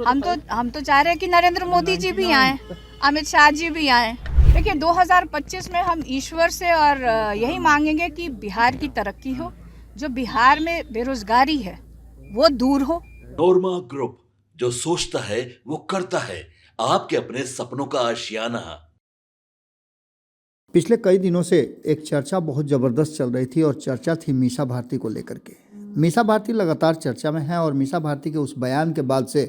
हम तो चाह रहे हैं कि नरेंद्र मोदी जी भी आए, अमित शाह जी भी आए। देखिए 2025 में हम ईश्वर से और यही मांगेंगे कि बिहार की तरक्की हो, जो बिहार में बेरोजगारी है वो दूर हो। नोरमा ग्रुप, जो सोचता है वो करता है। आपके अपने सपनों का आशियाना। पिछले कई दिनों से एक चर्चा बहुत ज़बरदस्त चल रही थी और चर्चा थी मीसा भारती को लेकर के। मीसा भारती लगातार चर्चा में है और मीसा भारती के उस बयान के बाद से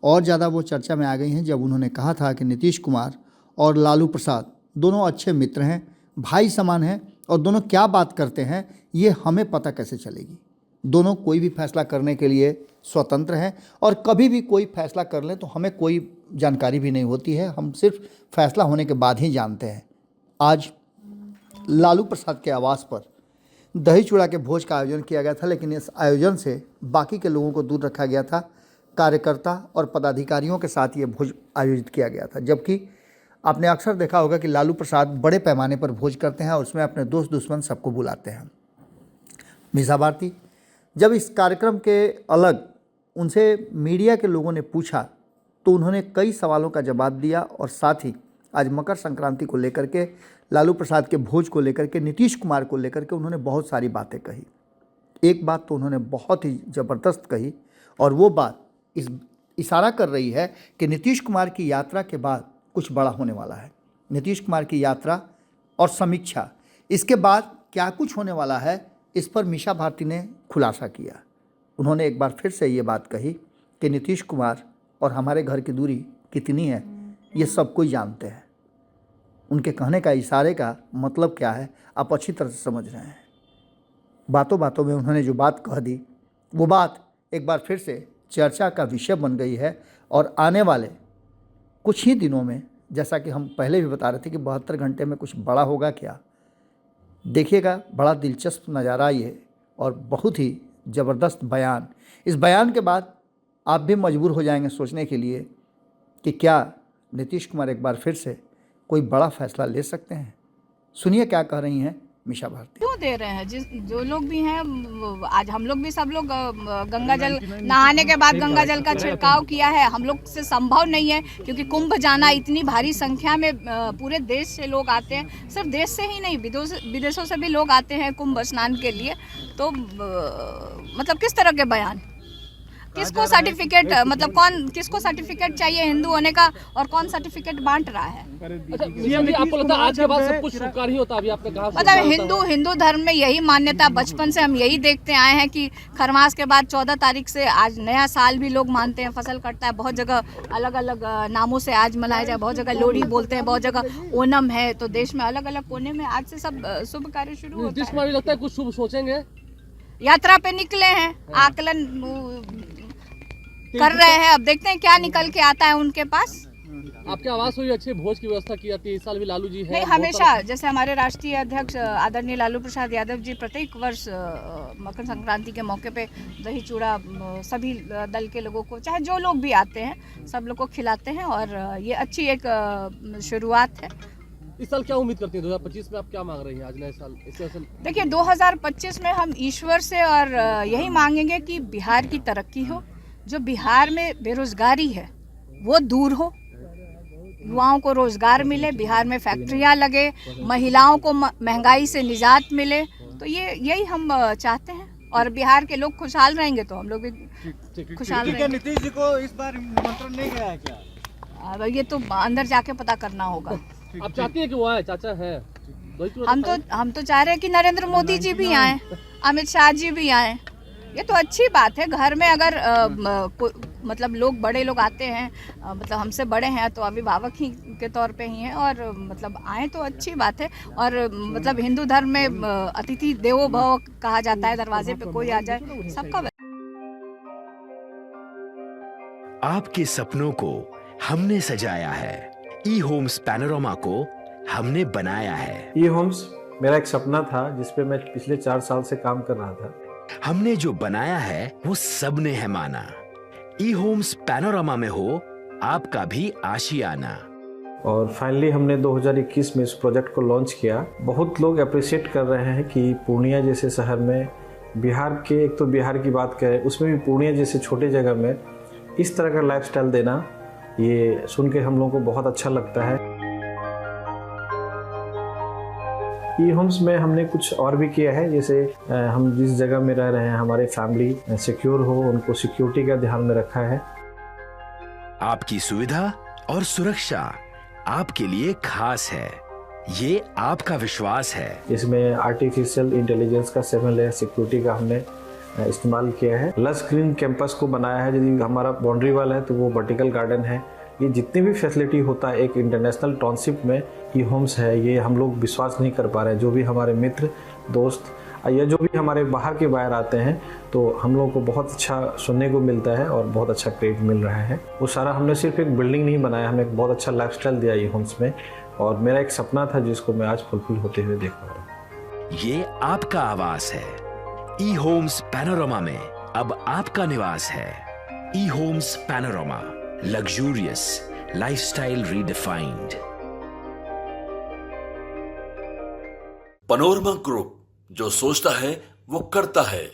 और ज़्यादा वो चर्चा में आ गई हैं जब उन्होंने कहा था कि नीतीश कुमार और लालू प्रसाद दोनों अच्छे मित्र हैं, भाई समान हैं और दोनों क्या बात करते हैं ये हमें पता कैसे चलेगी। दोनों कोई भी फैसला करने के लिए स्वतंत्र हैं और कभी भी कोई फैसला कर लें तो हमें कोई जानकारी भी नहीं होती है, हम सिर्फ फैसला होने के बाद ही जानते हैं। आज लालू प्रसाद के आवास पर दही चूड़ा के भोज का आयोजन किया गया था, लेकिन इस आयोजन से बाकी के लोगों को दूर रखा गया था। कार्यकर्ता और पदाधिकारियों के साथ ये भोज आयोजित किया गया था, जबकि आपने अक्सर देखा होगा कि लालू प्रसाद बड़े पैमाने पर भोज करते हैं और उसमें अपने दोस्त दुश्मन सबको बुलाते हैं। मीसा भारती जब इस कार्यक्रम के अलग उनसे मीडिया के लोगों ने पूछा तो उन्होंने कई सवालों का जवाब दिया और साथ ही आज मकर संक्रांति को लेकर के, लालू प्रसाद के भोज को लेकर के, नीतीश कुमार को लेकर के उन्होंने बहुत सारी बातें कही। एक बात तो उन्होंने बहुत ही ज़बरदस्त कही और वो बात इस इशारा कर रही है कि नीतीश कुमार की यात्रा के बाद कुछ बड़ा होने वाला है। नीतीश कुमार की यात्रा और समीक्षा, इसके बाद क्या कुछ होने वाला है, इस पर मीसा भारती ने खुलासा किया। उन्होंने एक बार फिर से ये बात कही कि नीतीश कुमार और हमारे घर की दूरी कितनी है ये सब कोई जानते हैं। उनके कहने का, इशारे का मतलब क्या है आप अच्छी तरह से समझ रहे हैं। बातों बातों में उन्होंने जो बात कह दी वो बात एक बार फिर से चर्चा का विषय बन गई है और आने वाले कुछ ही दिनों में, जैसा कि हम पहले भी बता रहे थे कि 72 घंटे में कुछ बड़ा होगा क्या, देखिएगा। बड़ा दिलचस्प नज़ारा ये और बहुत ही ज़बरदस्त बयान। इस बयान के बाद आप भी मजबूर हो जाएंगे सोचने के लिए कि क्या नीतीश कुमार एक बार फिर से कोई बड़ा फैसला ले सकते हैं। सुनिए क्या कह रही हैं मीसा भारती। क्यों दे रहे हैं? जो लोग भी हैं, आज हम लोग भी सब लोग गंगा जल नहाने के बाद गंगा जल का छिड़काव किया है। हम लोग से संभव नहीं है क्योंकि कुंभ जाना, इतनी भारी संख्या में पूरे देश से लोग आते हैं। सिर्फ देश से ही नहीं, विदेशों से भी लोग आते हैं कुंभ स्नान के लिए। तो मतलब किस तरह के बयान, किसको सर्टिफिकेट, मतलब कौन, किसको सर्टिफिकेट चाहिए हिंदू होने का और कौन सर्टिफिकेट बांट रहा है? अच्छा, सीएम जी, आपको लगता है आज के बाद सब कुछ स्वीकार ही होता? अभी आपने कहा मतलब हिंदू धर्म में यही मान्यता, बचपन से हम यही देखते आए हैं कि खरमास के बाद 14 तारीख से आज नया साल भी लोग मानते हैं, फसल कटता है। बहुत जगह अलग अलग नामों से आज मनाया जाए, बहुत जगह लोहड़ी बोलते हैं, बहुत जगह ओणम है। तो देश में अलग अलग कोने में आज से सब शुभ कार्य शुरू होता है। नीतीश कुमार लगता है कुछ शुभ सोचेंगे, यात्रा पे निकले हैं, आकलन कर रहे हैं। अब देखते हैं क्या निकल के आता है उनके पास। आपके आवास हुई अच्छे भोज की व्यवस्था की जाती है, इस साल भी लालू जी है। नहीं, हमेशा जैसे हमारे राष्ट्रीय अध्यक्ष आदरणीय लालू प्रसाद यादव जी प्रत्येक वर्ष मकर संक्रांति के मौके पे दही चूड़ा सभी दल के लोगों को, चाहे जो लोग भी आते हैं, सब लोग को खिलाते हैं और ये अच्छी एक शुरुआत है। इस साल क्या उम्मीद करती हैं 2025 में? आप क्या मांग रही हैं आज नए साल? देखिए 2025 में हम ईश्वर से और यही मांगेंगे कि बिहार की तरक्की हो, जो बिहार में बेरोजगारी है वो दूर हो, युवाओं को रोजगार मिले, बिहार में फैक्ट्रियां लगे, महिलाओं को महंगाई से निजात मिले। तो यही हम चाहते हैं और बिहार के लोग खुशहाल रहेंगे तो हम लोग भी खुशहाल रहेंगे। नीतीश जी को इस बार निमंत्रण नहीं गया है क्या? अब ये तो अंदर जाके पता करना होगा। आप चाहती हैं कि वो आए? चाचा है, हम तो चाह रहे हैं कि नरेंद्र मोदी जी भी आए, अमित शाह जी भी आए। ये तो अच्छी बात है। घर में अगर मतलब लोग, बड़े लोग आते हैं, मतलब हमसे बड़े हैं तो अभिभावक ही के तौर पे ही हैं और मतलब आए तो अच्छी बात है। और मतलब हिंदू धर्म में अतिथि देवो भव कहा जाता है, दरवाजे पे कोई आ जाए सबका। आपके सपनों को हमने सजाया है, ई होम्स पैनोरामा को हमने बनाया है। ई होम्स मेरा एक सपना था जिसपे मैं पिछले 4 साल से काम कर रहा था। हमने जो बनाया है वो सबने है माना। ई होम्स पैनोरामा में हो आपका भी आशियाना। और फाइनली हमने 2021 में इस प्रोजेक्ट को लॉन्च किया। बहुत लोग अप्रिशिएट कर रहे हैं कि पूर्णिया जैसे शहर में, बिहार के, एक तो बिहार की बात करें उसमें भी पूर्णिया जैसे छोटे जगह में इस तरह का लाइफस्टाइल देना, ये सुन के हम लोगों को बहुत अच्छा लगता है। ई होम्स में हमने कुछ और भी किया है, जैसे हम जिस जगह में रह रहे हैं हमारे फैमिली सिक्योर हो, उनको सिक्योरिटी का ध्यान में रखा है। आपकी सुविधा और सुरक्षा आपके लिए खास है, ये आपका विश्वास है। इसमें आर्टिफिशियल इंटेलिजेंस का 7 लेयर सिक्योरिटी का हमने इस्तेमाल किया है। लस ग्रीन कैंपस को बनाया है, यदि हमारा बाउंड्री वाल है तो वो वर्टिकल गार्डन है। ये जितनी भी फैसिलिटी होता है एक इंटरनेशनल टाउनशिप में, ये होम्स है, ये हम लोग विश्वास नहीं कर पा रहे हैं। जो भी हमारे मित्र दोस्त या जो भी हमारे बाहर के बाहर आते हैं, तो हम लोगों को बहुत अच्छा सुनने को मिलता है और बहुत अच्छा क्रेडिट मिल रहा है। वो सारा हमने सिर्फ एक बिल्डिंग नहीं बनाया, हमने एक बहुत अच्छा लाइफस्टाइल दिया ये होम्स में, और मेरा एक सपना था जिसको मैं आज फुलफिल होते हुए देख पा रहा हूँ। ये आपका आवास है। ई होम्स पैनोरामा में अब आपका निवास है। E homes panorama, luxurious lifestyle redefined. Panorama group, जो सोचता है वो करता है।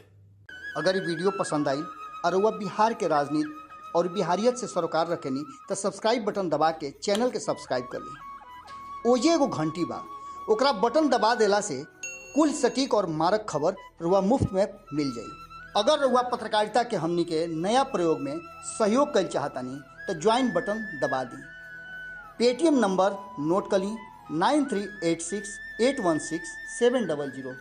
अगर ये वीडियो पसंद आई और वह बिहार के राजनीति और बिहारियत से सरोकार रखेनी तो सब्सक्राइब बटन दबा के चैनल के सब्सक्राइब कर ली। ओजे एगो घंटी बा, ओकरा बटन दबा देला से कुल सटीक और मारक खबर रुआ मुफ्त में मिल जाई। अगर रुआ पत्रकारिता के हमनी के नया प्रयोग में सहयोग कर चाहतानी तो ज्वाइन बटन दबा दी। पेटीएम नंबर नोट कर ली 9386816700।